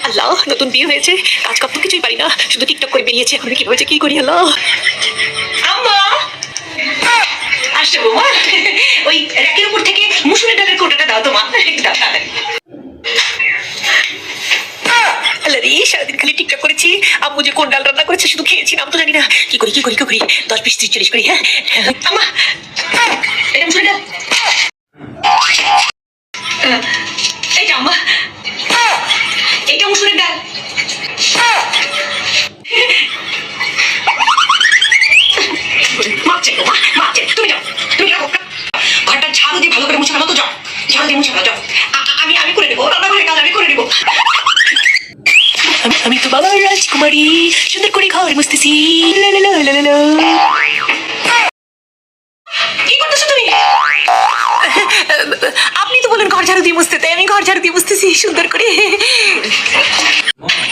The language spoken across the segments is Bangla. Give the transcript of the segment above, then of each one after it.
আল্লাহ, নতুন বিয়ে হয়েছে, কাজ কাপ তো কিছুই পারি না, শুধু টিকটক করে বেরিয়েছে। এখন কি হয়েছে, কি করি? আল্লাহ, আম্মা আসছে বৌমা, ওই র্যাকের উপর থেকে মুসুরের ডালের কোটাটা দাও তো মা, দাও তাড়াতাড়ি। আল্লাহ রে, সারাদিন খালি টিকটক করেছি। আম্মু যে কোন ডাল রান্না করেছে শুধু খেয়েছি, নাম তো জানি না। কি করি কি করি কি করি, 10 20 30 40 করি। হ্যাঁ আম্মা, এটা মুসুরের ডাল, এইটা আম্মা, এইটা মুসুরের ডাল। মাপছে গো মা, মাপছে। তুমি যাও, তুমি যাও, ঘরটা ঝাড়ু দিয়ে ভালো করে মুছে ফেলো তো, যাও ঝাড়ু দিয়ে মুছে ফেলো, যাও। আমি আমি করে নেবো, রান্নাঘরের কাজ আমি করে নেবো। আমি তো বাবার রাজকুমারী, সুন্দর করে ঘর মুছতেছি। লা লা লা লা লা লা। কি করতেছো তুমি? আপনি তো বলেন ঘর ঝাড়ু দিয়ে মুছতে, তাই আমি ঘর ঝাড়ু দিয়ে মুছতেছি সুন্দর করে।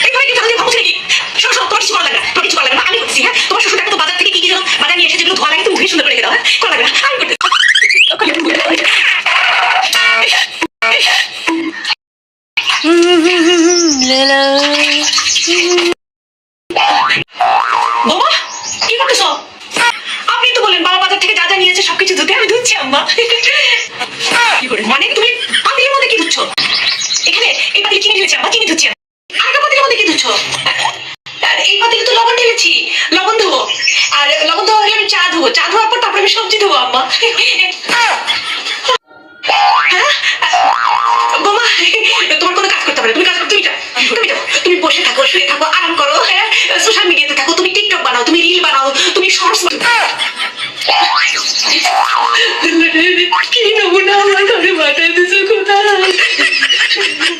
এই ঘরে কি ঝাড়ু দিয়ে মুছে নাকি? শোনো শোনো, তোমার কিছু করা লাগে না, তোমার কিছু করা লাগে না, আমি করছি। হ্যাঁ, তোমার শ্বশুর তো বাজার থেকে কি কি যেন বাজার নিয়ে এসে যেগুলো ধোয়া লাগে তুমি মুখে সুন্দর করে রেখে দাও। হ্যাঁ, করা লাগে না, আমি করতে। বৌমা, কি করতেছো? আপনি তো বললেন বাবা বাজার থেকে যা যা নিয়েছে সবকিছু ধুতে, আমি ধুচ্ছি আম্মা। কি করে? মানে তুমি পাতিলের মধ্যে কি ধুচ্ছ? এখানে এই পাতিল চিনি ঢেলেছি আম্মা, চিনি ধুচ্ছি। আরেকটা পাতিলের মধ্যে কি ধুচ্ছ? আর এই পাতিলে তো লবণ ঢেলেছি, লবণ ধোবো। আর লবণ ধোয়া হলে আমি চা ধোবো, চা ধোয়ার পর তারপরে আমি সবজি ধোবো আম্মা। হ্যাঁ বোমা, তোমার কোনো কাজ করতে হবে না, তুমি কাজ করো, তুমি যাও, তুমি যাও, তুমি বসে থাকো, শুয়ে থাকো, আরাম করো। হ্যাঁ, সোশ্যাল মিডিয়াতে থাকো, তুমি টিকটক বানাও, তুমি রিল বানাও, তুমি শর্টস